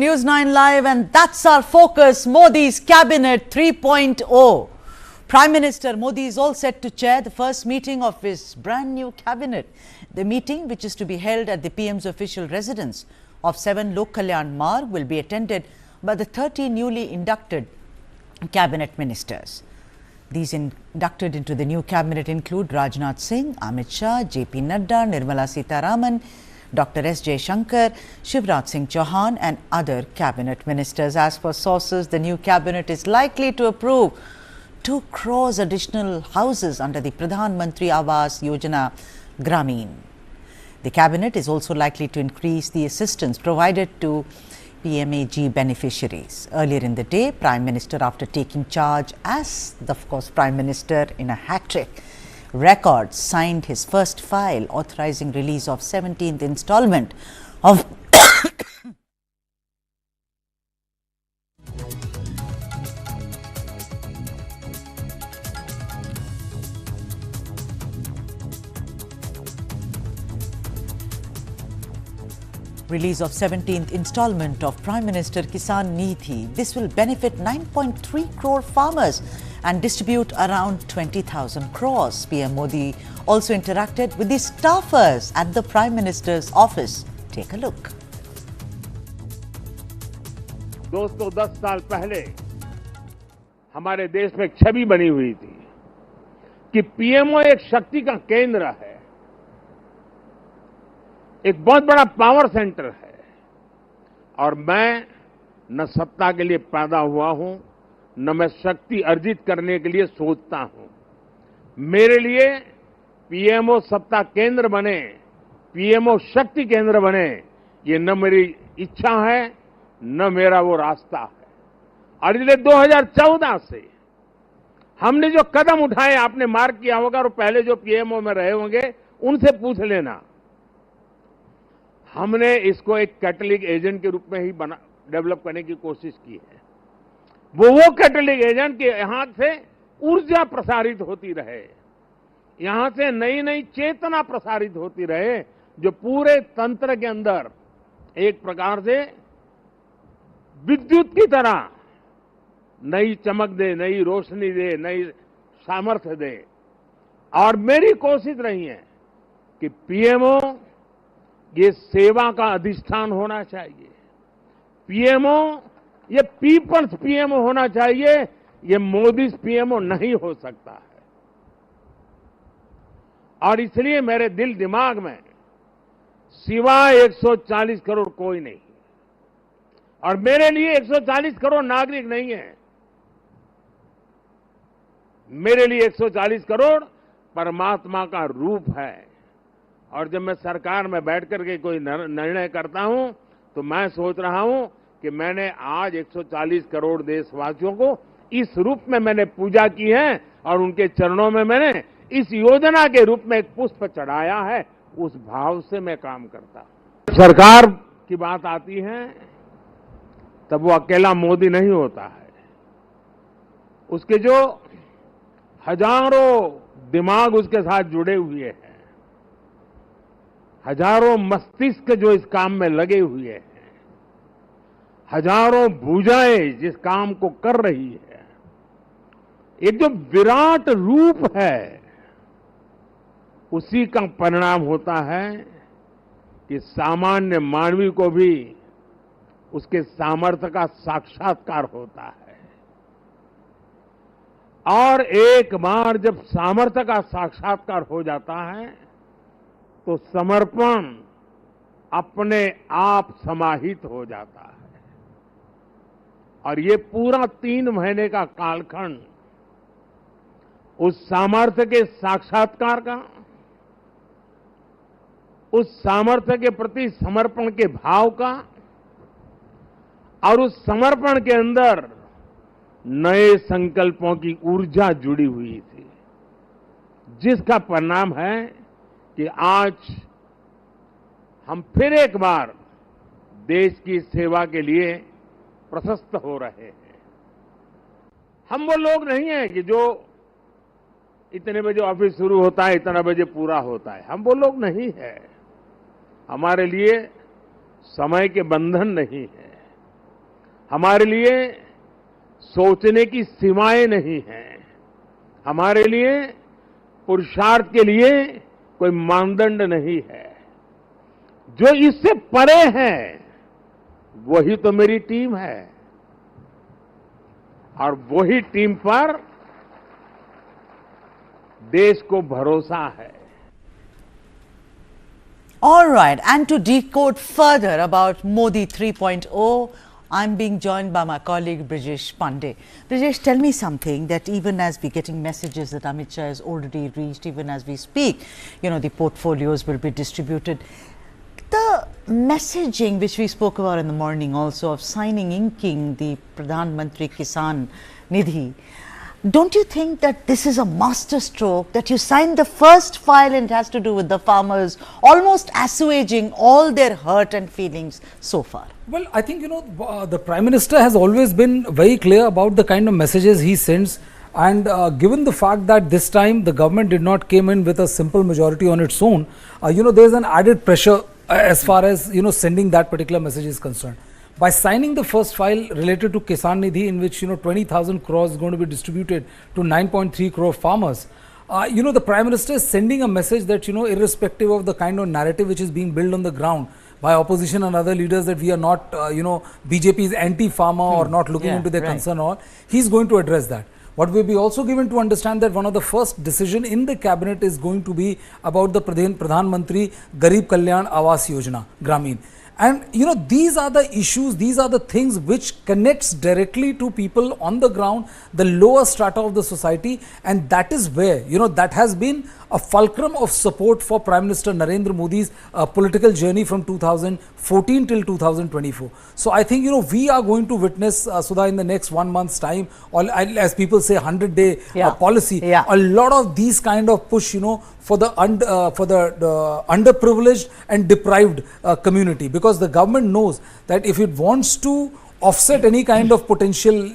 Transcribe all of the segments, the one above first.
News9 Live, and that's our focus. Modi's Cabinet 3.0. Prime Minister Modi is all set to chair the first meeting of his brand new cabinet. The meeting, which is to be held at the PM's official residence of 7 Lok Kalyan Marg, will be attended by the 30 newly inducted cabinet ministers. These inducted into the new cabinet include Rajnath Singh, Amit Shah, JP Nadda, Nirmala Sitharaman, Dr. S. Shankar, Shivraj Singh Chauhan and other cabinet ministers. As per sources, the new cabinet is likely to approve 2 crores additional houses under the Pradhan Mantri Awas Yojana Grameen. The cabinet is also likely to increase the assistance provided to PMAG beneficiaries. Earlier in the day, Prime Minister, after taking charge as the Prime Minister in a hat-trick record, signed his first file authorizing release of 17th installment of release of 17th installment of Prime Minister Kisan Nidhi. This will benefit 9.3 crore farmers and distribute around 20,000 crores. PM Modi also interacted with the staffers at the Prime Minister's office. Take a look. दोस्तों, 10 साल पहले हमारे देश में एक छवि बनी हुई थी कि पीएमओ एक शक्ति का केंद्र है, एक बहुत बड़ा पावर सेंटर है। और मैं न सत्ता के लिए पैदा हुआ हूं, न मैं शक्ति अर्जित करने के लिए सोचता हूं। मेरे लिए पीएमओ सत्ता केंद्र बने, पीएमओ शक्ति केंद्र बने, ये न मेरी इच्छा है न मेरा वो रास्ता है। और इसलिए 2014 से हमने जो कदम उठाए, आपने मार्क किया होगा, और पहले जो पीएमओ में रहे होंगे उनसे पूछ लेना, हमने इसको एक कैटलिक एजेंट के रूप में ही डेवलप करने की कोशिश की है। वो कैटलिक एजेंट के यहां से ऊर्जा प्रसारित होती रहे, यहां से नई नई चेतना प्रसारित होती रहे, जो पूरे तंत्र के अंदर एक प्रकार से विद्युत की तरह नई चमक दे, नई रोशनी दे, नई सामर्थ्य दे। और मेरी कोशिश रही है कि पीएमओ ये सेवा का अधिष्ठान होना चाहिए, पीएमओ ये पीपल्स पीएमओ होना चाहिए, ये मोदी पीएमओ नहीं हो सकता है। और इसलिए मेरे दिल दिमाग में सिवाय 140 करोड़ कोई नहीं, और मेरे लिए 140 करोड़ नागरिक नहीं है, मेरे लिए 140 करोड़ परमात्मा का रूप है। और जब मैं सरकार में बैठ करके कोई निर्णय करता हूं, तो मैं सोच रहा हूं कि मैंने आज 140 करोड़ देशवासियों को इस रूप में मैंने पूजा की है, और उनके चरणों में मैंने इस योजना के रूप में एक पुष्प चढ़ाया है। उस भाव से मैं काम करता हूं। सरकार की बात आती है तब वो अकेला मोदी नहीं होता है, उसके जो हजारों दिमाग उसके साथ जुड़े हुए हैं, हजारों मस्तिष्क जो इस काम में लगे हुए हैं, हजारों भुजाएं जिस काम को कर रही है, एक जो विराट रूप है, उसी का परिणाम होता है कि सामान्य मानवी को भी उसके सामर्थ्य का साक्षात्कार होता है। और एक बार जब सामर्थ्य का साक्षात्कार हो जाता है, तो समर्पण अपने आप समाहित हो जाता है। और ये पूरा 3 महीने का कालखंड उस सामर्थ्य के साक्षात्कार का, उस सामर्थ्य के प्रति समर्पण के भाव का, और उस समर्पण के अंदर नए संकल्पों की ऊर्जा जुड़ी हुई थी, जिसका परिणाम है कि आज हम फिर एक बार देश की सेवा के लिए प्रशस्त हो रहे हैं। हम वो लोग नहीं हैं कि जो इतने बजे ऑफिस शुरू होता है, इतना बजे पूरा होता है, हम वो लोग नहीं है। हमारे लिए समय के बंधन नहीं है, हमारे लिए सोचने की सीमाएं नहीं हैं। हमारे लिए पुरुषार्थ के लिए कोई मानदंड नहीं है। जो इससे परे है वही तो मेरी टीम है और वही टीम पर देश को भरोसा है। All right, and to decode further about Modi 3.0, I'm being joined by my colleague Brijesh Pandey. Brijesh, tell me something that even as we're getting messages that Amit Shah has already reached, even as we speak, you know, the portfolios will be distributed. The messaging which we spoke about in the morning also of signing, inking the Pradhan Mantri Kisan Nidhi, don't you think that this is a master stroke, that you signed the first file and it has to do with the farmers, almost assuaging all their hurt and feelings so far? Well, I think, the Prime Minister has always been very clear about the kind of messages he sends, and given the fact that this time the government did not came in with a simple majority on its own, there is an added pressure as far as, sending that particular message is concerned. By signing the first file related to Kisan Nidhi, in which 20,000 crores is going to be distributed to 9.3 crore farmers, the Prime Minister is sending a message that, irrespective of the kind of narrative which is being built on the ground by opposition and other leaders, that we are not, BJP is anti-farmer or not looking into their concern or all, he's going to address that. What will be also given to understand that one of the first decision in the cabinet is going to be about the Pradhan Mantri Garib Kalyan Awas Yojana, Gramin. And these are the issues, these are the things which connects directly to people on the ground, the lower strata of the society, and that is where, that has been a fulcrum of support for Prime Minister Narendra Modi's political journey from 2014 till 2024. So I think, we are going to witness, Sudha, in the next 1 month's time, or as people say, 100-day policy, a lot of these kind of push, for the underprivileged and deprived community, because the government knows that if it wants to offset any kind of potential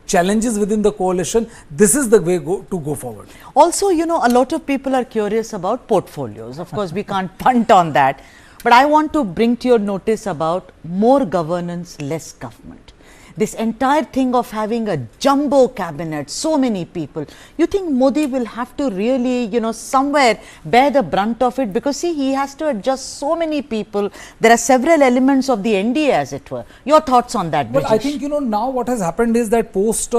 challenges within the coalition, this is the way to go forward. Also, a lot of people are curious about portfolios. Of course, we can't punt on that, but I want to bring to your notice about more governance, less government. This entire thing of having a jumbo cabinet, so many people, you think Modi will have to really, somewhere bear the brunt of it? Because see, he has to adjust so many people. There are several elements of the NDA, as it were. Your thoughts on that, Brijesh? Well, I think, now what has happened is that post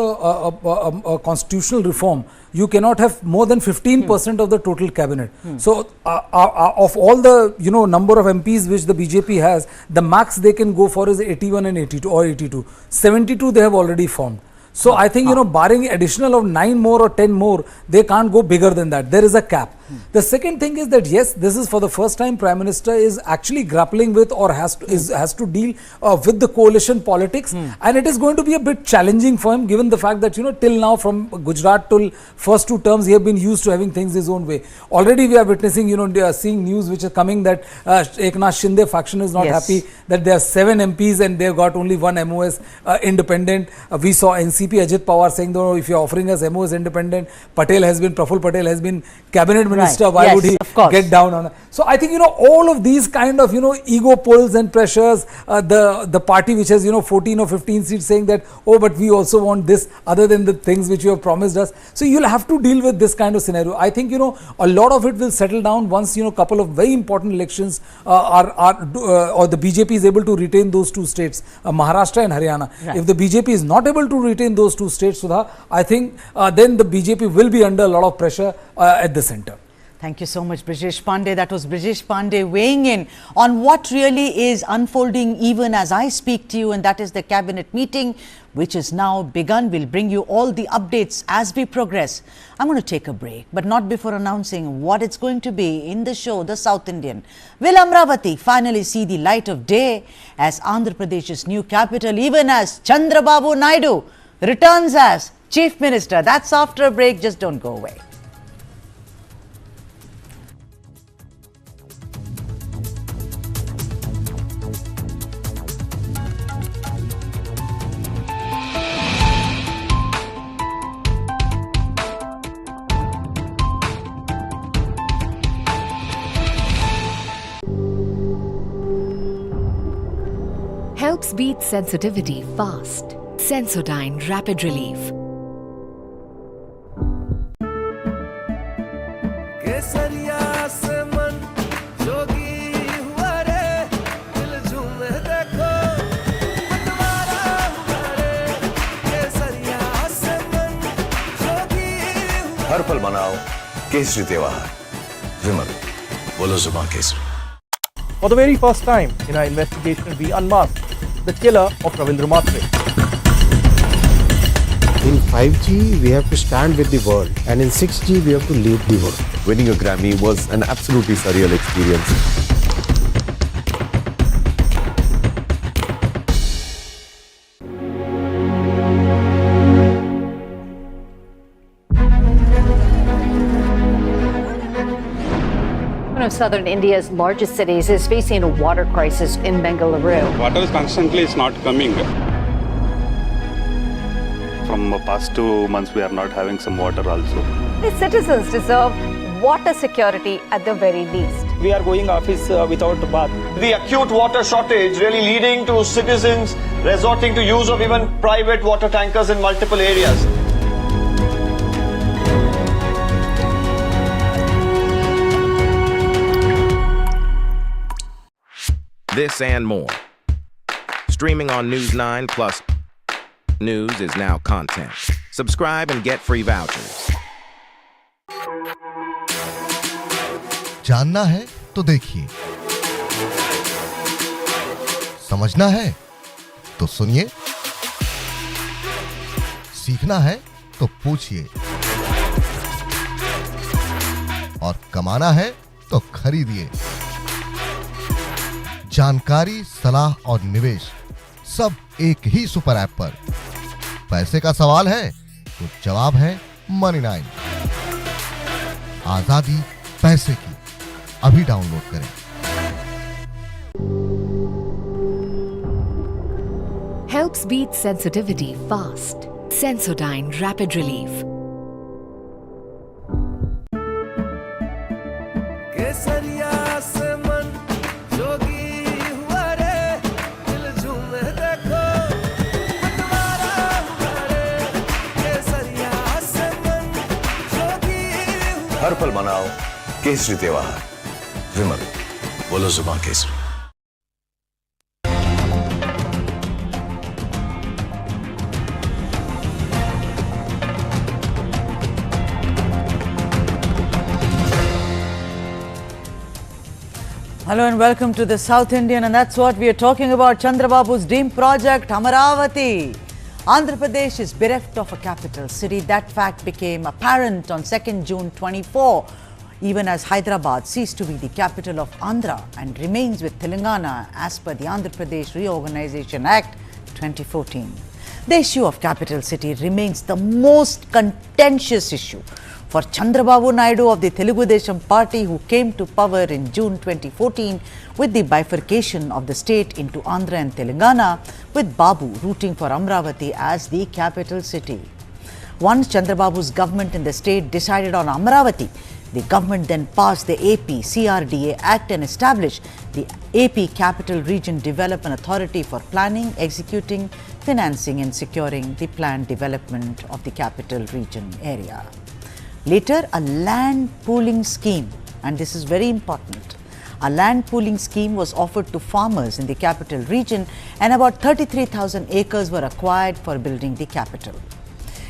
constitutional reform, you cannot have more than 15% of the total cabinet. So, of all the, number of MPs which the BJP has, the max they can go for is 81 and 82 or 82. 72 they have already formed. So I think, barring additional of 9 more or 10 more, they can't go bigger than that. There is a cap. The second thing is that, yes, this is for the first time Prime Minister is actually grappling with or has to deal with the coalition politics, and it is going to be a bit challenging for him, given the fact that, till now from Gujarat till first 2 terms, he have been used to having things his own way. Already we are witnessing, seeing news which are coming that Eknath Shinde faction is not happy, that there are 7 MPs and they have got only 1 MOS independent. We saw NCP Ajit Pawar saying, though, if you are offering us MOS independent, Praful Patel has been cabinet minister, why would he get down on it? So I think, all of these kind of, ego pulls and pressures, the party which has, 14 or 15 seats saying that, oh, but we also want this other than the things which you have promised us. So you'll have to deal with this kind of scenario. I think, a lot of it will settle down once, a couple of very important elections or the BJP is able to retain those 2 states, Maharashtra and Haryana. If the BJP is not able to retain those 2 states, Sudha, I think then the BJP will be under a lot of pressure at the center. Thank you so much, Brijesh Pandey. That was Brijesh Pandey weighing in on what really is unfolding even as I speak to you, and that is the cabinet meeting which is now begun. We'll bring you all the updates as we progress. I'm going to take a break, but not before announcing what it's going to be in the show, The South Indian. Will Amaravati finally see the light of day as Andhra Pradesh's new capital, even as Chandrababu Naidu returns as Chief Minister? That's after a break. Just don't go away. Helps beat sensitivity fast. Sensodyne Rapid Relief. हर पल मनाओ केसरी त्योहार। विमल, बोलो जुबान Kesari. For the very first time in our investigation, we unmasked the killer of Ravindra Matre. In 5G, we have to stand with the world, and in 6G, we have to lead the world. Winning a Grammy was an absolutely surreal experience. One of southern India's largest cities is facing a water crisis in Bengaluru. Water is constantly not coming. From the past 2 months, we are not having some water also. The citizens deserve water security at the very least. We are going office without bath. The acute water shortage really leading to citizens resorting to use of even private water tankers in multiple areas. This and more. Streaming on News9 plus news is now content. Subscribe and get free vouchers. जानना है तो देखिए, समझना है तो सुनिए, सीखना है तो पूछिए, और कमाना है तो खरीदिए। जानकारी, सलाह और निवेश सब एक ही सुपर ऐप पर। पैसे का सवाल है तो जवाब है Money9। आजादी पैसे की, अभी डाउनलोड करें। Helps beat sensitivity fast. Sensodyne Rapid Relief. हर पल मनाओ केसरी त्योहार। विमल, बोलो जुबान Kesari. Hello and welcome to the South Indian, and that's what we are talking about. Chandrababu's dream project, Amaravati. Andhra Pradesh is bereft of a capital city. That fact became apparent on 2nd June 24, even as Hyderabad ceased to be the capital of Andhra and remains with Telangana as per the Andhra Pradesh Reorganization Act 2014. The issue of capital city remains the most contentious issue for Chandrababu Naidu of the Telugu Desam party, who came to power in June 2014 with the bifurcation of the state into Andhra and Telangana, with Babu rooting for Amaravati as the capital city. Once Chandrababu's government in the state decided on Amaravati, the government then passed the AP CRDA Act and established the AP Capital Region Development Authority for planning, executing, financing and securing the planned development of the capital region area. Later, a land pooling scheme, and this is very important, a land pooling scheme was offered to farmers in the capital region, and about 33,000 acres were acquired for building the capital.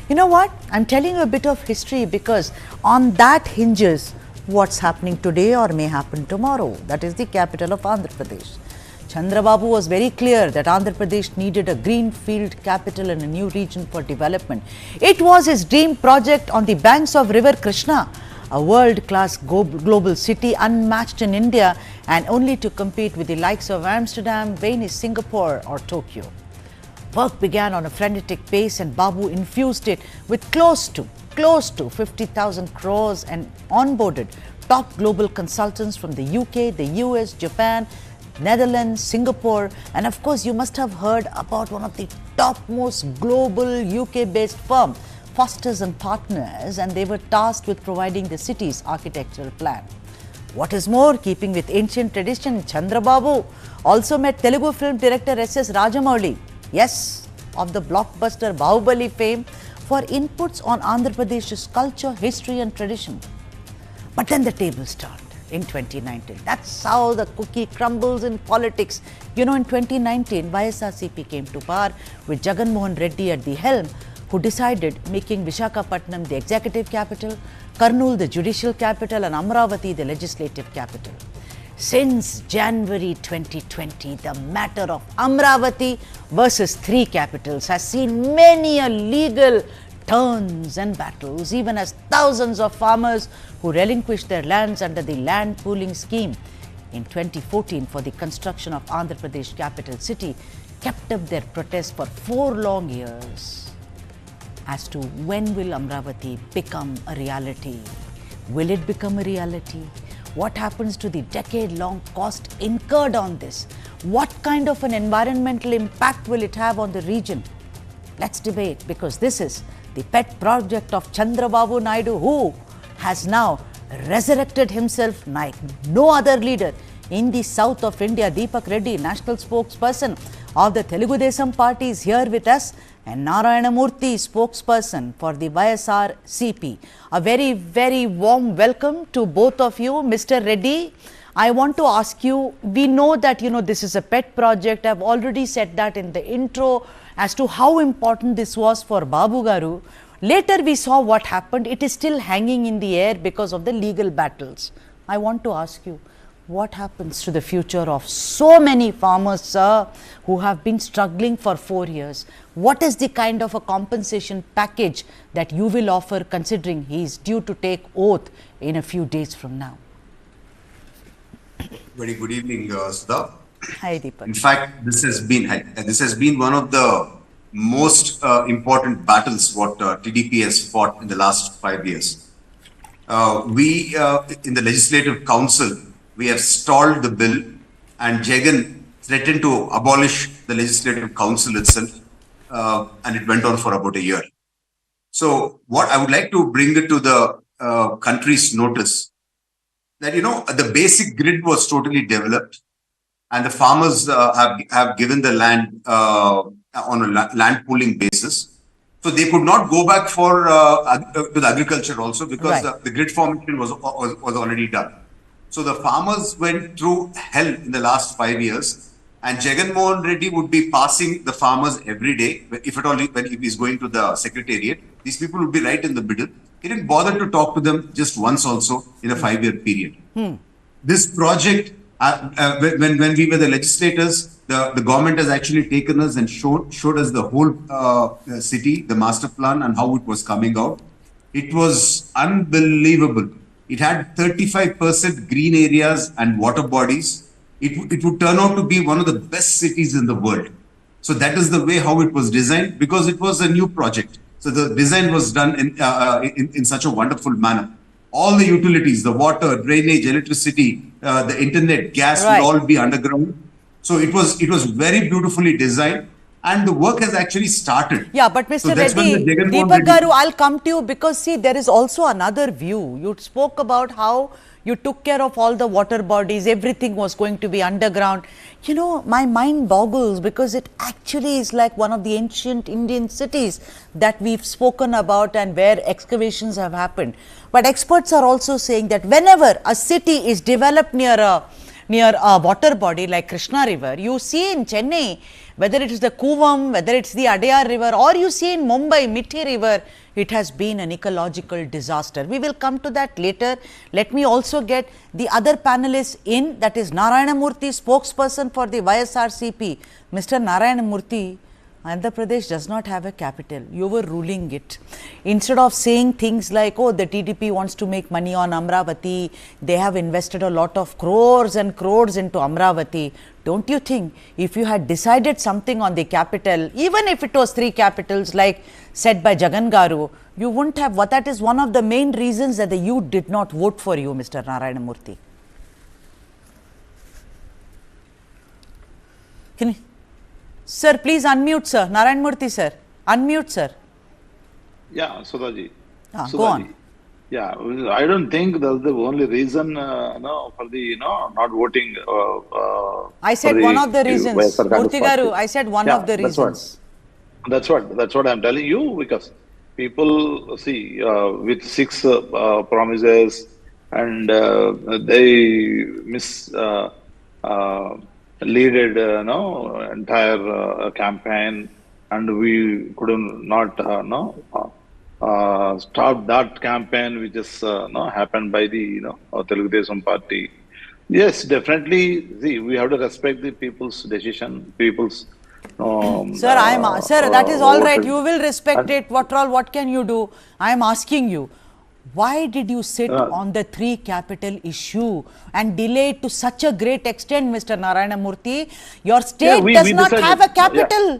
You know what? I'm telling you a bit of history because on that hinges what's happening today or may happen tomorrow. That is the capital of Andhra Pradesh. Chandrababu was very clear that Andhra Pradesh needed a greenfield capital and a new region for development. It was his dream project on the banks of River Krishna, a world-class global city unmatched in India and only to compete with the likes of Amsterdam, Venice, Singapore or Tokyo. Work began on a frenetic pace and Babu infused it with close to 50,000 crores and onboarded top global consultants from the UK, the US, Japan, Netherlands, Singapore, and of course you must have heard about one of the topmost global UK-based firm, Fosters and Partners, and they were tasked with providing the city's architectural plan. What is more, keeping with ancient tradition, Chandrababu also met Telugu film director S.S. Rajamouli, yes, of the blockbuster Bahubali fame, for inputs on Andhra Pradesh's culture, history and tradition. But then the tables turned in 2019. That's how the cookie crumbles in politics. You know, in 2019, YSRCP came to power with Jagan Mohan Reddy at the helm, who decided making Visakhapatnam the executive capital, Kurnool the judicial capital and Amaravati the legislative capital. Since January 2020, the matter of Amaravati versus three capitals has seen many a legal turns and battles, even as thousands of farmers who relinquished their lands under the land pooling scheme in 2014 for the construction of Andhra Pradesh capital city kept up their protest for 4 long years. As to when will Amaravati become a reality? Will it become a reality? What happens to the decade-long cost incurred on this? What kind of an environmental impact will it have on the region? Let's debate, because this is the pet project of Chandrababu Naidu, who has now resurrected himself like no other leader in the south of India. Deepak Reddy, national spokesperson of the Telugu Desam party, is here with us, and Narayana Murthy, spokesperson for the YSRCP. A very, very warm welcome to both of you. Mr. Reddy, I want to ask you, we know that, this is a pet project. I've already said that in the intro as to how important this was for Babu Garu. Later we saw what happened. It is still hanging in the air because of the legal battles. I want to ask you, what happens to the future of so many farmers, sir, who have been struggling for 4 years? What is the kind of a compensation package that you will offer, considering he is due to take oath in a few days from now? Very good evening, Sudha. Hi, Deepak. In fact, this has been one of the most important battles what TDP has fought in the last 5 years. We in the Legislative Council, we have stalled the bill, and Jagan threatened to abolish the Legislative Council itself, and it went on for about a year. So what I would like to bring it to the country's notice, that the basic grid was totally developed, and the farmers have given the land on a land pooling basis. So they could not go back for to the agriculture also, because the grid formation was already done. So the farmers went through hell in the last 5 years, and Jagan Mohan Reddy would be passing the farmers every day, if at all, if he's going to the secretariat. These people would be right in the middle. He didn't bother to talk to them just once also in a 5-year period. This project, when we were the legislators, the government has actually taken us and showed us the whole city, the master plan, and how it was coming out. It was unbelievable. It had 35% green areas and water bodies. It would turn out to be one of the best cities in the world. So that is the way how it was designed, because it was a new project. So the design was done in such a wonderful manner. All the utilities, the water, drainage, electricity, the internet, gas will all be underground. So it was very beautifully designed. And the work has actually started. Yeah, but Mr. Reddy, Deepak Garu, I'll come to you, because see, there is also another view. You spoke about how you took care of all the water bodies, everything was going to be underground. My mind boggles, because it actually is like one of the ancient Indian cities that we've spoken about and where excavations have happened. But experts are also saying that whenever a city is developed near a water body like Krishna River, you see in Chennai, whether it is the Kuvam, whether it's the Adayar River, or you see in Mumbai, Mithi River, it has been an ecological disaster. We will come to that later. Let me also get the other panelists in, that is Narayana Murthy, spokesperson for the YSRCP. Mr. Narayana Murthy, Andhra Pradesh does not have a capital. You were ruling it. Instead of saying things like, oh, the TDP wants to make money on Amaravati, they have invested a lot of crores and crores into Amaravati. Don't you think if you had decided something on the capital, even if it was 3 capitals like said by Jagan Garu, you wouldn't have, that is one of the main reasons that the youth did not vote for you, Mr. Narayana Murthy. Can you? Sir, please unmute, sir. Narayan Murthy, sir. Unmute, sir. Yeah, Sudhaji. Go on. Yeah, I don't think that's the only reason for the not voting. I said one of the reasons. Murthy Garu, I said one of the reasons. That's what I'm telling you, because people see with six promises, and they leaded entire campaign, and we couldn't not stop that campaign, which is happened by the Telugu Desam party. Yes, definitely. See, we have to respect the people's decision, people's. Sir, that is all right. You will respect it. What can you do? I am asking you, why did you sit on the 3 capital issue and delay it to such a great extent, Mr. Narayana Murthy? Your state does not have a capital. Yeah.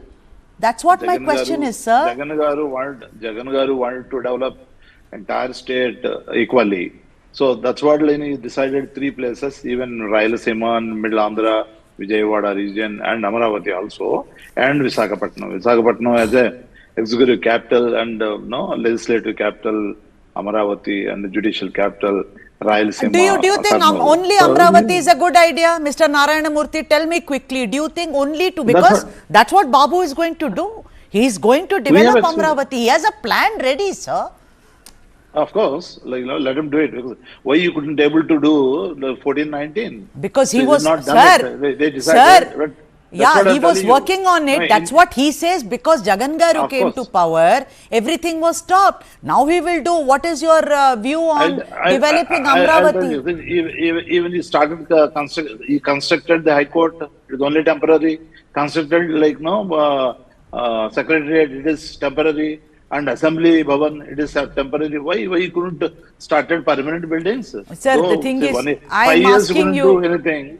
That's what my question is, sir. Jagan Garu wanted to develop entire state equally. So that's what he decided 3 places, even Rayalaseema and Middle Andhra, Vijayawada region, and Amaravati also, and Visakhapatnam. Visakhapatnam as a executive capital and legislative capital, Amaravati, and the judicial capital, Rayalaseema. Do you think only Amaravati is a good idea, Mr. Narayana Murthy? Tell me quickly. Do you think only to, because that's what Babu is going to do. He is going to develop Amaravati. He has a plan ready, sir. Of course, let him do it. Because why you couldn't able to do the 14-19? Because he was, sir. They decided. Sir, yeah, he was working on it. That's what he says. Because Jagan Garu came to power, everything was stopped. Now he will do. What is your view on developing Amaravati? Even he started he constructed the High Court. It is only temporary. Constructed Secretariat. It is temporary. And Assembly Bhavan, it is temporary. Why you couldn't started permanent buildings? Sir, the thing is, I am asking you.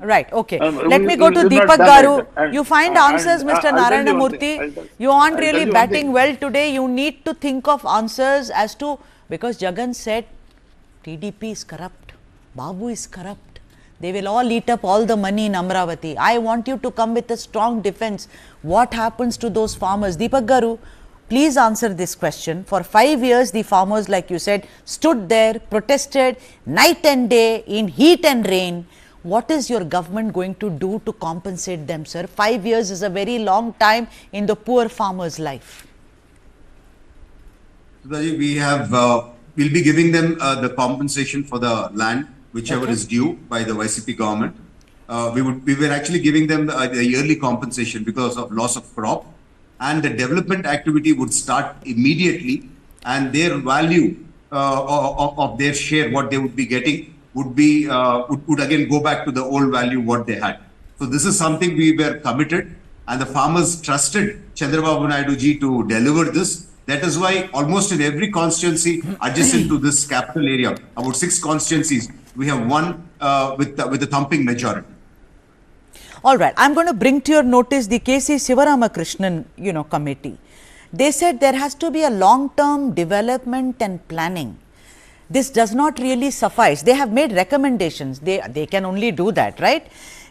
Right, okay. Let me go to Deepak Garu. You find answers, Mr. Narayana Murthy. You aren't really batting well today. You need to think of answers as to, because Jagan said TDP is corrupt, Babu is corrupt. They will all eat up all the money in Amaravati. I want you to come with a strong defense. What happens to those farmers? Deepak Garu, please answer this question. For 5 years, the farmers, like you said, stood there, protested night and day in heat and rain. What is your government going to do to compensate them, sir? 5 years is a very long time in the poor farmer's life. We'll be giving them the compensation for the land, whichever is due by the YCP government. We were actually giving them the yearly compensation because of loss of crop. And the development activity would start immediately, and their value of their share, what they would be getting, would again go back to the old value what they had. So this is something we were committed, and the farmers trusted Chandrababu Naidu ji to deliver this. That is why almost in every constituency adjacent to this capital area, about 6 constituencies, we have won with a thumping majority. All right, I'm going to bring to your notice the KC Sivaramakrishnan, committee. They said there has to be a long-term development and planning. This does not really suffice. They have made recommendations. They can only do that, right?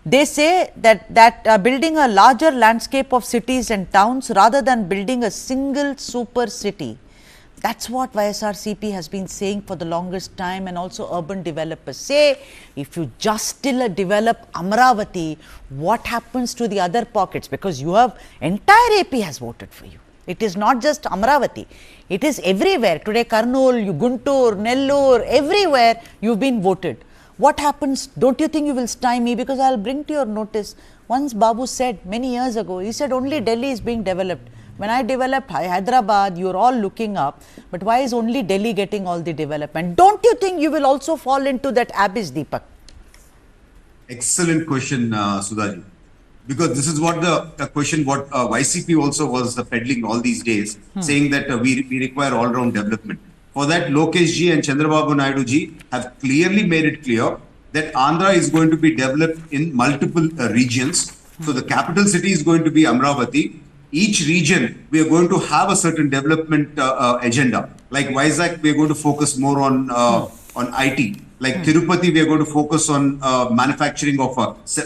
They say that building a larger landscape of cities and towns rather than building a single super city. That's what YSRCP has been saying for the longest time, and also urban developers say, if you just still develop Amaravati, what happens to the other pockets? Because you have, entire AP has voted for you. It is not just Amaravati. It is everywhere. Today, Kurnool, Guntur, Nellore, everywhere you've been voted. What happens? Don't you think you will stymie? Because I'll bring to your notice, once Babu said many years ago, he said only Delhi is being developed. When I develop Hyderabad, you're all looking up, but why is only Delhi getting all the development? Don't you think you will also fall into that abyss, Deepak? Excellent question, Sudhaji. Because this is what the question what YCP also was peddling all these days, saying that we require all-round development. For that, Lokesh ji and Chandrababu Naidu ji have clearly made it clear that Andhra is going to be developed in multiple regions. So the capital city is going to be Amaravati. Each region, we are going to have a certain development agenda. Like Vizag, we are going to focus more on IT. Like Tirupati, we are going to focus on manufacturing of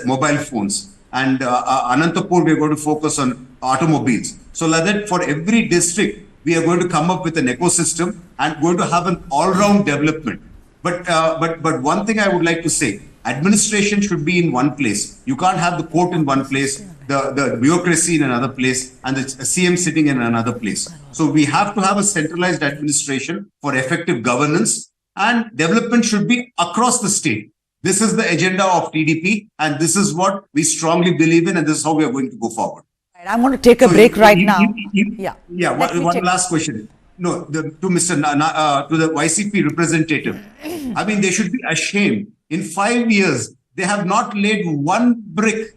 mobile phones. And Anantapur, we are going to focus on automobiles. So like that, for every district, we are going to come up with an ecosystem and going to have an all-round development. But one thing I would like to say, administration should be in one place. You can't have the court in one place, the bureaucracy in another place, and the CM sitting in another place. So we have to have a centralized administration for effective governance, and development should be across the state. This is the agenda of TDP, and this is what we strongly believe in, and this is how we are going to go forward. I'm going to take a break right now. Yeah. One last question. No, to the YCP representative. I mean, they should be ashamed. In 5 years, they have not laid one brick.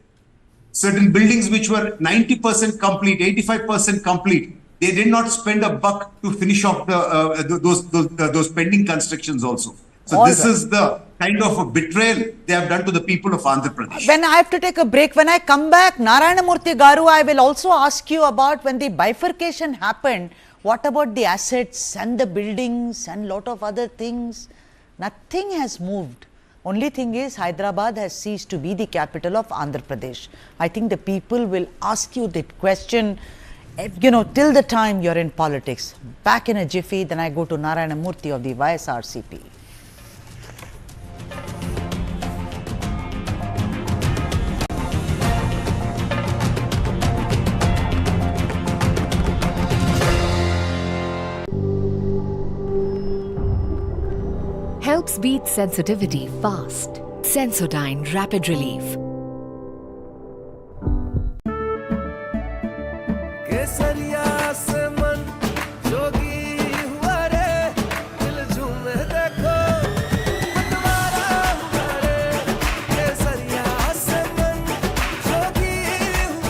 Certain buildings which were 90% complete, 85% complete, they did not spend a buck to finish off those pending constructions also. So this is the kind of a betrayal they have done to the people of Andhra Pradesh. When I have to take a break, when I come back, Narayana Murthy Garu, I will also ask you about when the bifurcation happened. What about the assets and the buildings and lot of other things? Nothing has moved. Only thing is Hyderabad has ceased to be the capital of Andhra Pradesh. I think the people will ask you that question, till the time you're in politics. Back in a jiffy, then I go to Narayana Murthy of the YSRCP. Helps beat sensitivity fast. Sensodyne Rapid Relief.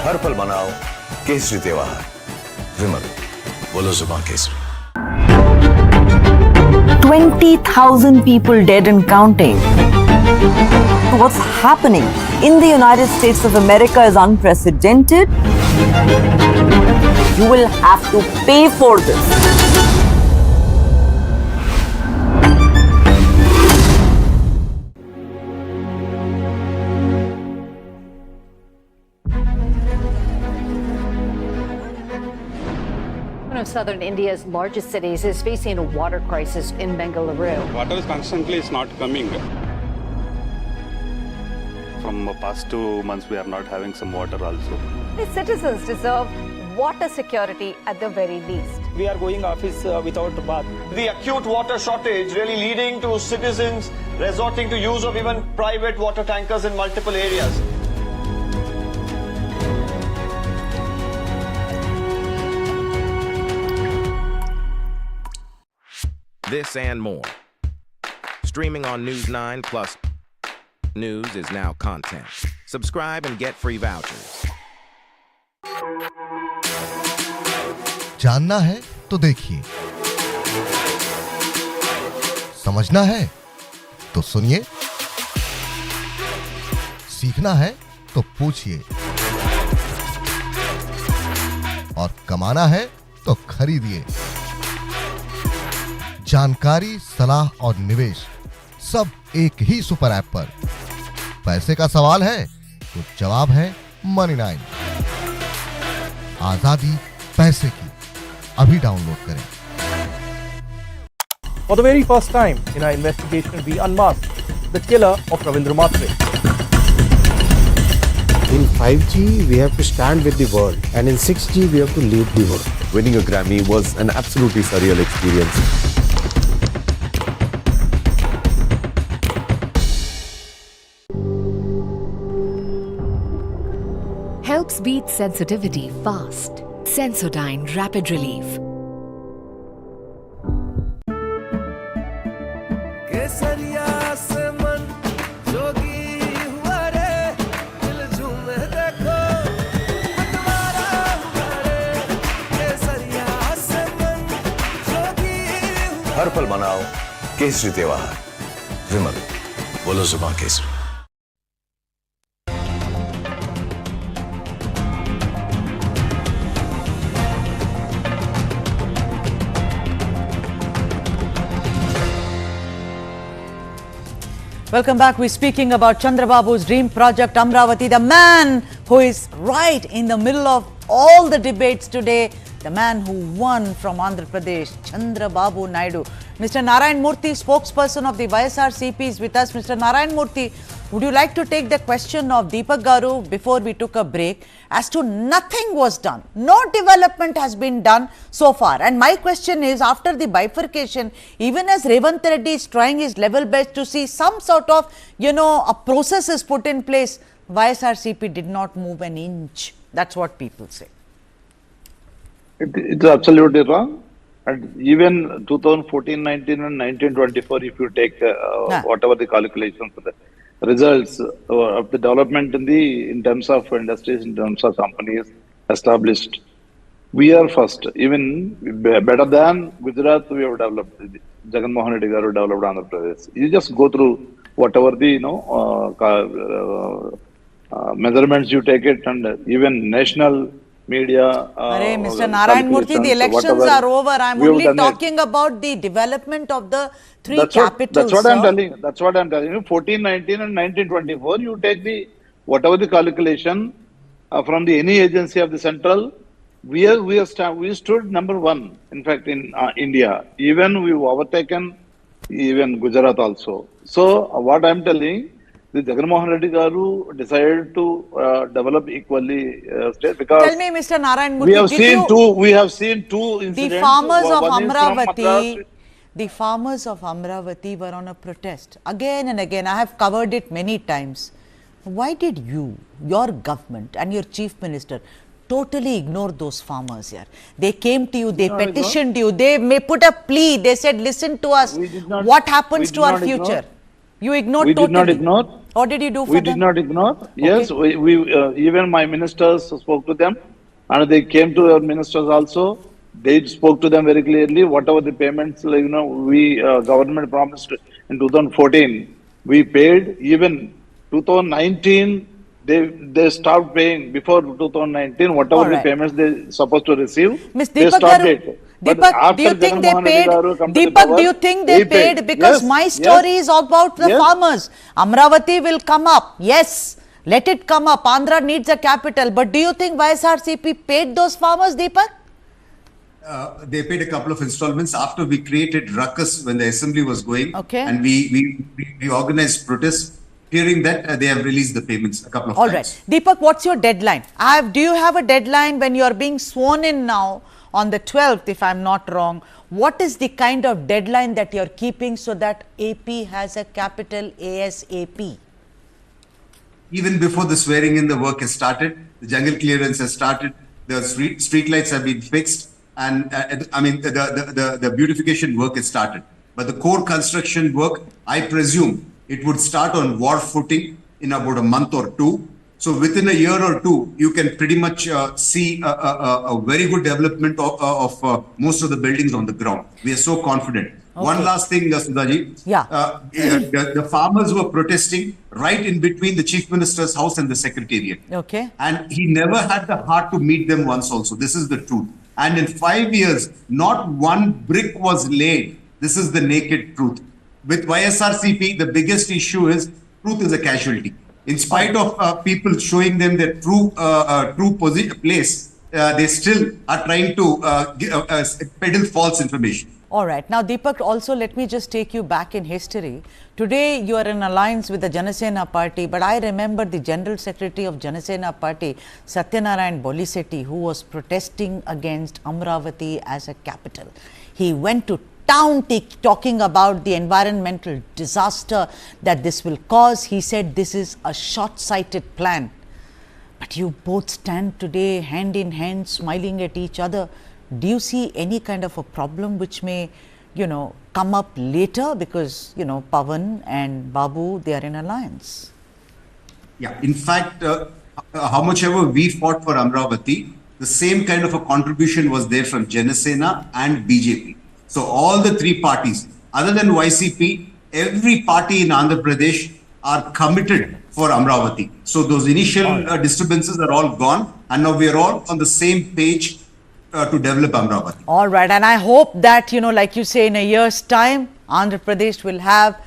हर पल मनाओ केसरी त्योहार विमल बोलो जुबान Kesari 20,000 people dead and counting. What's happening in the United States of America is unprecedented. You will have to pay for this. One of southern India's largest cities is facing a water crisis in Bengaluru. Water is constantly not coming. From past 2 months, we are not having some water also. The citizens deserve water security at the very least. We are going office without bath. The acute water shortage really leading to citizens resorting to use of even private water tankers in multiple areas. This and more. Streaming on News9 plus news is now content. Subscribe and get free vouchers. जानना है तो देखिए, समझना है तो सुनिए, सीखना है तो पूछिए, और कमाना है तो खरीदिए। जानकारी, सलाह और निवेश सब एक ही सुपर ऐप पर। पैसे का सवाल है तो जवाब है Money9। आजादी पैसे की, अभी डाउनलोड करें। For the very first time in our investigation, we unmasked the killer of Ravindra Matre. In 5G, we have to stand with the world, and in 6G, we have to lead the world. Winning a Grammy was an absolutely surreal experience. Helps beat sensitivity fast. Sensodyne Rapid Relief. हर पल मनाओ केसरी त्योहार विमल बोलो जुबान Kesari. Welcome back. We're speaking about Chandrababu's dream project, Amaravati, the man who is right in the middle of all the debates today, the man who won from Andhra Pradesh, Chandrababu Naidu. Mr. Narayan Murthy, spokesperson of the YSRCP, is with us. Mr. Narayan Murthy, would you like to take the question of Deepak Garu before we took a break as to nothing was done? No development has been done so far. And my question is, after the bifurcation, even as Revanth Reddy is trying his level best to see some sort of, a process is put in place, YSRCP did not move an inch. That's what people say. It's absolutely wrong. And even 2014-19 and 19-24, if you take whatever the calculations for the results of the development in terms of industries, in terms of companies established, we are first. Even better than Gujarat, we have developed. Jagan Mohan Reddy Garu developed Andhra Pradesh. You just go through whatever the measurements you take it, and even national media. Mr. Narayan Murthy, the elections are over. I'm only talking about the development of the three capitals. That's what I'm telling. That's what I'm telling you. 14-19 and 19-24. You take whatever the calculation from any agency of the central. We stood number one. In fact, in India, even we've overtaken even Gujarat also. So what I'm telling. The Jagan Mohan Reddy Garu decided to develop equally state because. Tell me, Mr. Narayan Murthy, we have seen two incidents. The farmers of Amaravati, were on a protest again and again. I have covered it many times. Why did your government and your chief minister totally ignore those farmers here? They came to you, they petitioned you, they may put a plea, they said, listen to us, what happens to our future? You ignored totally. We did not ignore. What did you do for them? We did not ignore. Yes, even my ministers spoke to them, and they came to our ministers also. They spoke to them very clearly. Whatever the payments, we government promised in 2014, we paid. Even 2019, they stopped paying. Before 2019, whatever the payments they supposed to receive, they stopped it. Deepak, do you think they paid? Deepak, do you think they paid? Because my story is about the farmers. Amaravati will come up. Yes, let it come up. Andhra needs a capital. But do you think YSRCP paid those farmers, Deepak? They paid a couple of installments after we created ruckus when the assembly was going. Okay. And we organized protests. During that, they have released the payments a couple of times. All right. Deepak, what's your deadline? Do you have a deadline when you are being sworn in now? On the 12th, if I'm not wrong, what is the kind of deadline that you're keeping so that AP has a capital ASAP? Even before the swearing in, the work has started. The jungle clearance has started. The street lights have been fixed. And the beautification work has started. But the core construction work, I presume, it would start on war footing in about a month or two. So within a year or two, you can pretty much see a very good development of most of the buildings on the ground. We are so confident. Okay. One last thing, Sudhaji. Yeah. The farmers were protesting right in between the chief minister's house and the secretariat. Okay. And he never had the heart to meet them once also. This is the truth. And in 5 years, not one brick was laid. This is the naked truth. With YSRCP, the biggest issue is truth is a casualty. In spite of people showing them their true place, they still are trying to peddle false information. All right. Now, Deepak, also let me just take you back in history. Today, you are in alliance with the Janasena party, but I remember the General Secretary of Janasena party, Satyanarayan Bolisetti, who was protesting against Amaravati as a capital. He went to town talking about the environmental disaster that this will cause. He said this is a short-sighted plan. But you both stand today hand in hand, smiling at each other. Do you see any kind of a problem which may, come up later? Because, Pawan and Babu, they are in alliance. Yeah, in fact, how much ever we fought for Amaravati, the same kind of a contribution was there from Janasena and BJP. So all the three parties, other than YCP, every party in Andhra Pradesh are committed for Amaravati. So those initial disturbances are all gone, and now we are all on the same page to develop Amaravati. All right, and I hope that, like you say, in a year's time, Andhra Pradesh will have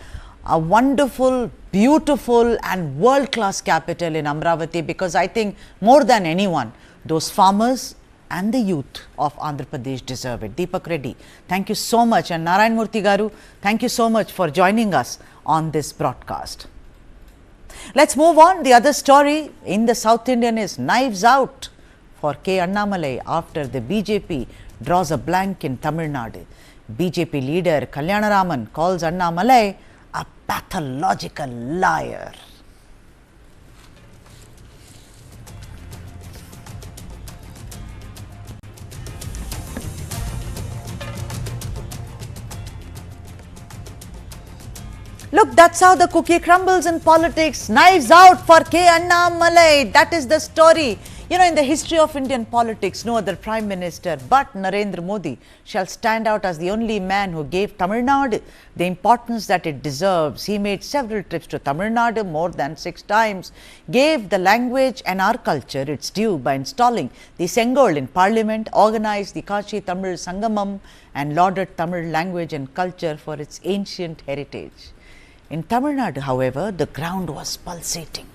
a wonderful, beautiful and world-class capital in Amaravati, because I think more than anyone, those farmers and the youth of Andhra Pradesh deserve it. Deepak Reddy, thank you so much, and Narayan Murthy Garu, thank you so much for joining us on this broadcast. Let's move on. The other story in the South Indian is knives out for K. Annamalai after the BJP draws a blank in Tamil Nadu. BJP leader Kalyanaraman calls Annamalai a pathological liar. Look, that's how the cookie crumbles in politics. Knives out for K. Annamalai. That is the story. You know, in the history of Indian politics, no other Prime Minister but Narendra Modi shall stand out as the only man who gave Tamil Nadu the importance that it deserves. He made several trips to Tamil Nadu, more than 6 times, gave the language and our culture its due by installing the Sengol in Parliament, organized the Kashi Tamil Sangamam and lauded Tamil language and culture for its ancient heritage. In Tamil Nadu, however, the ground was pulsating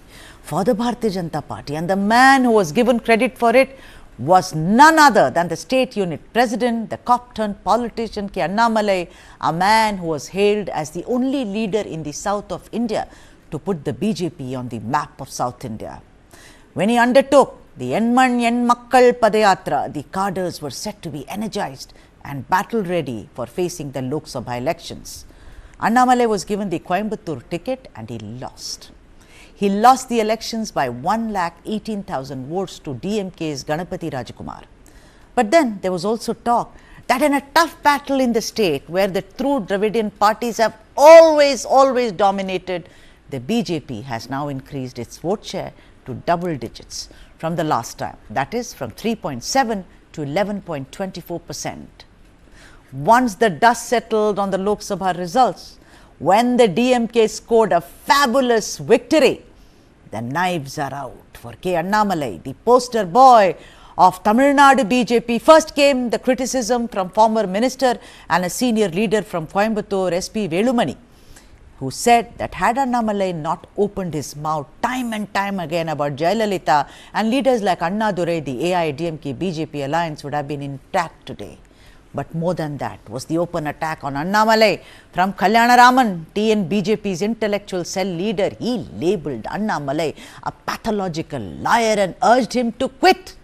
for the Bharatiya Janata Party, and the man who was given credit for it was none other than the state unit president, the cop-turned-politician K. Annamalai, a man who was hailed as the only leader in the south of India to put the BJP on the map of South India. When he undertook the Enman En Makkal Padayatra, the cadres were said to be energized and battle-ready for facing the Lok Sabha elections. Annamalai was given the Coimbatore ticket and he lost. He lost the elections by 1,18,000 votes to DMK's Ganapati Rajakumar. But then there was also talk that in a tough battle in the state where the true Dravidian parties have always dominated, the BJP has now increased its vote share to double digits from the last time. That is from 3.7 to 11.24%. Once the dust settled on the Lok Sabha results, when the DMK scored a fabulous victory, the knives are out for K. Annamalai, the poster boy of Tamil Nadu BJP. First came the criticism from former minister and a senior leader from Coimbatore, SP Velumani, who said that had Annamalai not opened his mouth time and time again about Jayalalitha and leaders like Annadurai, the AIADMK BJP alliance would have been intact today. But more than that was the open attack on Annamalai from Kalyanaraman, TN BJP's intellectual cell leader. He labelled Annamalai a pathological liar and urged him to quit.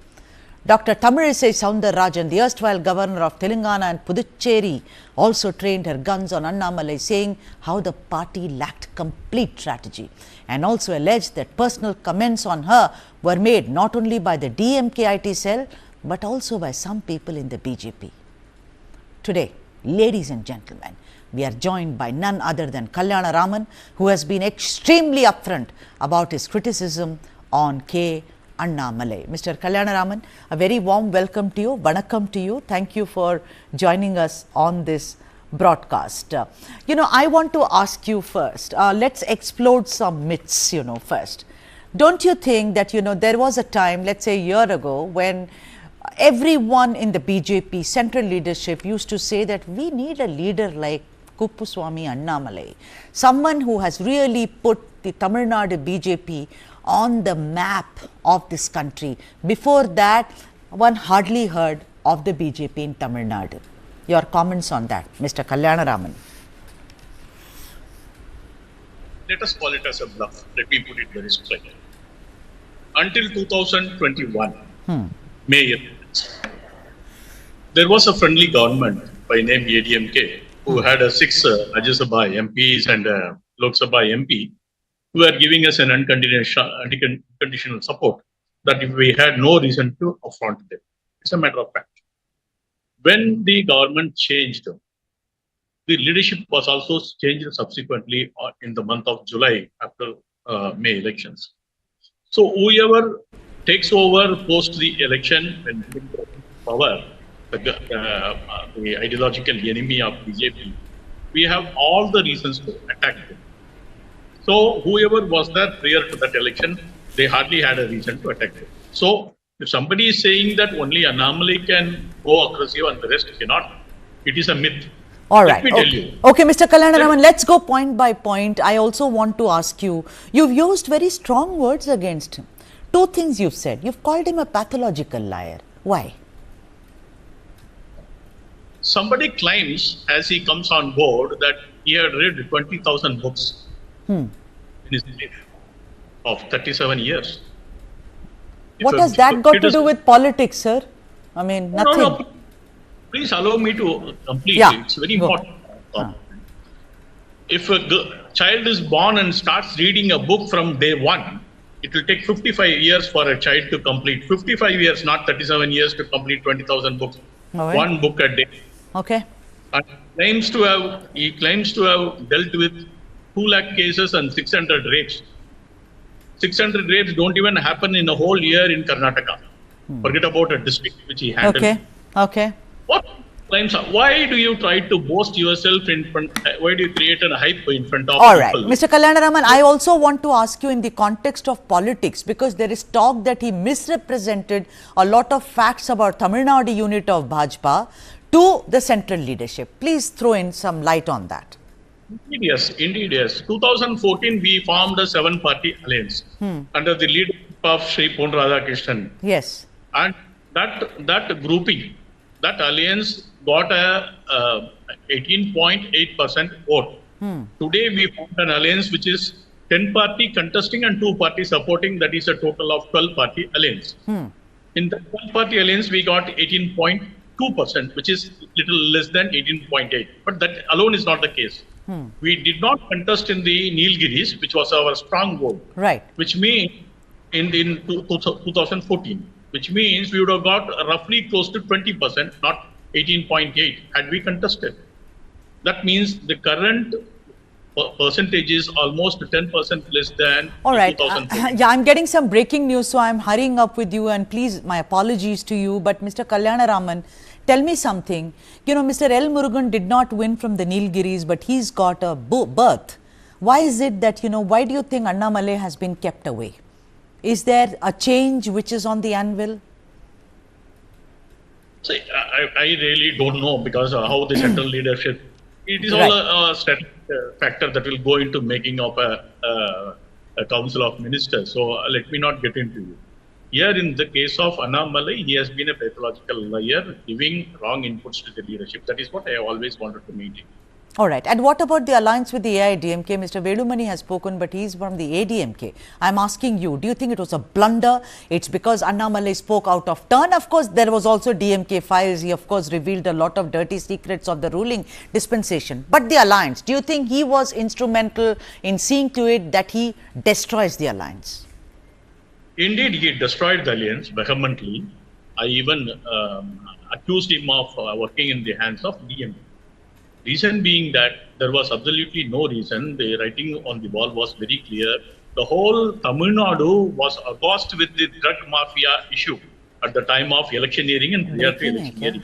Dr. Tamilisai Soundararajan, the erstwhile governor of Telangana and Puducherry, also trained her guns on Annamalai, saying how the party lacked complete strategy, and also alleged that personal comments on her were made not only by the DMK IT cell but also by some people in the BJP. Today, ladies and gentlemen, we are joined by none other than Kalyanaraman, who has been extremely upfront about his criticism on K. Annamalai. Mr. Kalyanaraman, a very warm welcome to you. Vanakkam to you. Thank you for joining us on this broadcast. I want to ask you first, let's explode some myths, first. Don't you think that, there was a time, let's say a year ago, when everyone in the BJP central leadership used to say that we need a leader like Kuppuswamy Annamalai, someone who has really put the Tamil Nadu BJP on the map of this country. Before that, one hardly heard of the BJP in Tamil Nadu. Your comments on that, Mr. Kalyanaraman. Let us call it as a bluff. Let me put it very straight. Until 2021, May, there was a friendly government by name ADMK who had 6 Rajya Sabha MPs and Lok Sabha MP who were giving us an unconditional support that if we had no reason to affront them. It's a matter of fact. When the government changed, the leadership was also changed subsequently in the month of July after May elections. So whoever takes over post the election when power, the ideological enemy of BJP, we have all the reasons to attack them. So whoever was there prior to that election, they hardly had a reason to attack them. So if somebody is saying that only Annamalai can go aggressive and the rest cannot, it is a myth. All right. Okay, Mr. Kalyanaraman, let's go point by point. I also want to ask you, you've used very strong words against him. 2 things you've said. You've called him a pathological liar. Why? somebody claims as he comes on board that he had read 20,000 books in his life of 37 years. What has that got to do with politics, sir? I mean, nothing. No. Please allow me to complete. Yeah. It's very important. If a child is born and starts reading a book from day one, it will take 55 years for a child to complete. 55 years, not 37 years to complete 20,000 books. Right. One book a day. Okay. And he claims to have dealt with 2 lakh cases and 600 rapes. 600 rapes don't even happen in a whole year in Karnataka. Forget about a district which he handled. Okay. What claims are? Why do you try to boast yourself in front? Why do you create a hype in front of All right. people? Mr. Kalyanaraman, I also want to ask you in the context of politics, because there is talk that he misrepresented a lot of facts about Tamil Nadu unit of Bhajpa to the central leadership. Please throw in some light on that. Indeed, yes. 2014, we formed a 7-party alliance under the leadership of Sri Pon Radhakrishnan. Yes. And that grouping, that alliance got a 18.8% vote. Today, we formed an alliance which is 10-party contesting and 2-party supporting. That is a total of 12-party alliance. In the 12-party alliance, we got 18.2%, which is little less than 18.8. But that alone is not the case. We did not contest in the Nilgiris, which was our strong vote. Right. Which means in 2014, which means we would have got roughly close to 20%, not 18.8, had we contested. That means the current percentage is almost 10% less than. All right. Yeah, I'm getting some breaking news, so I'm hurrying up with you, and please, my apologies to you. But Mr. Kalyanaraman, tell me something. You know, Mr. L. Murugan did not win from the Nilgiris, but he's got a berth. Why is it that, why do you think Annamalai has been kept away? Is there a change which is on the anvil? See, I really don't know, because how the central leadership, it is all a static factor that will go into making of a council of ministers. So let me not get into it. Here in the case of Annamalai, he has been a pathological liar, giving wrong inputs to the leadership. That is what I have always wanted to maintain. All right. And what about the alliance with the AIDMK? Mr. Velumani has spoken, but he's from the ADMK. I'm asking you, do you think it was a blunder? It's because Annamalai spoke out of turn. Of course, there was also DMK files. He, of course, revealed a lot of dirty secrets of the ruling dispensation. But the alliance, do you think he was instrumental in seeing to it that he destroys the alliance? Indeed, he destroyed the alliance vehemently. I even accused him of working in the hands of DMK. Reason being that there was absolutely no reason. The writing on the wall was very clear. The whole Tamil Nadu was aghast with the drug mafia issue at the time of electioneering and prior to electioneering.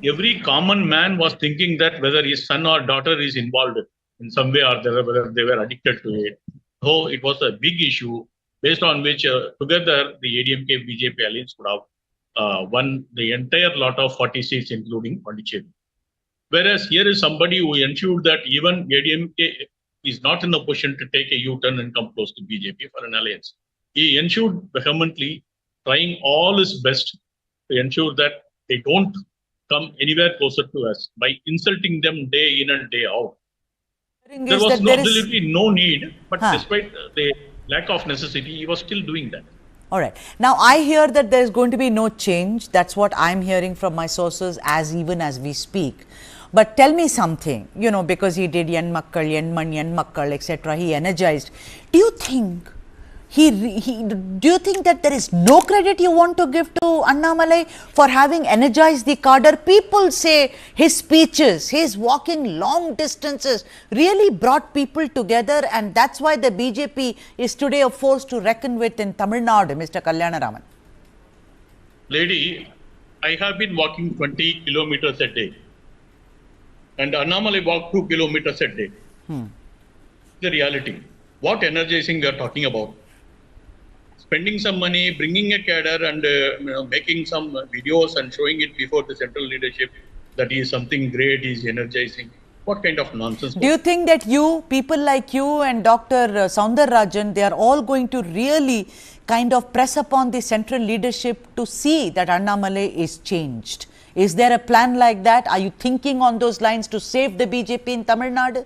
Every common man was thinking that whether his son or daughter is involved in some way or the other, whether they were addicted to it. So it was a big issue based on which together the ADMK BJP alliance would have won the entire lot of 40 seats, including Pondicherry. Whereas here is somebody who ensured that even ADMK is not in a position to take a U-turn and come close to BJP for an alliance. He ensured vehemently, trying all his best to ensure that they don't come anywhere closer to us by insulting them day in and day out. There was absolutely no need, but despite the lack of necessity, he was still doing that. All right. Now, I hear that there is going to be no change. That's what I'm hearing from my sources even as we speak. But tell me something, because he did Yen Makkal, etc. He energized. Do you think do you think that there is no credit you want to give to Annamalai for having energized the cadre? People say his speeches, his walking long distances really brought people together, and that's why the BJP is today a force to reckon with in Tamil Nadu, Mr. Kalyanaraman. Lady, I have been walking 20 kilometers a day. And Annamalai walked 2 kilometers a day. The reality. What energizing we are talking about? Spending some money, bringing a cadre and making some videos and showing it before the central leadership that he is something great, he is energizing. What kind of nonsense? Do you think that people like you and Dr. Soundararajan, they are all going to really kind of press upon the central leadership to see that Annamalai is changed Is there a plan like that? Are you thinking on those lines to save the BJP in Tamil Nadu?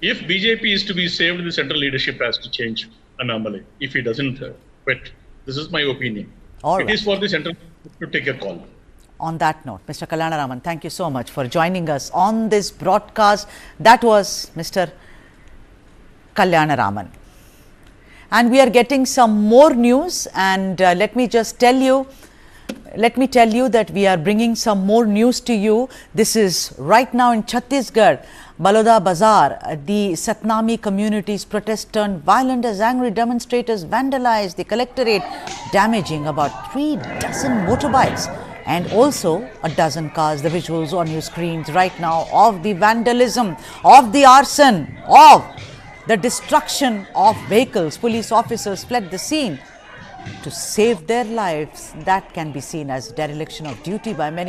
If BJP is to be saved, the central leadership has to change anomaly. If he doesn't quit, this is my opinion. It is for the central to take a call. On that note, Mr. Kalyanaraman, thank you so much for joining us on this broadcast. That was Mr. Kalyanaraman. And we are getting some more news, and let me tell you that we are bringing some more news to you. This is right now in Chhattisgarh, Baloda Bazaar. The Satnami community's protest turned violent as angry demonstrators vandalized the collectorate, damaging about 3 dozen motorbikes and also a dozen cars. The visuals on your screens right now of the vandalism, of the arson, of the destruction of vehicles. Police officers fled the scene to save their lives. That can be seen as dereliction of duty by many.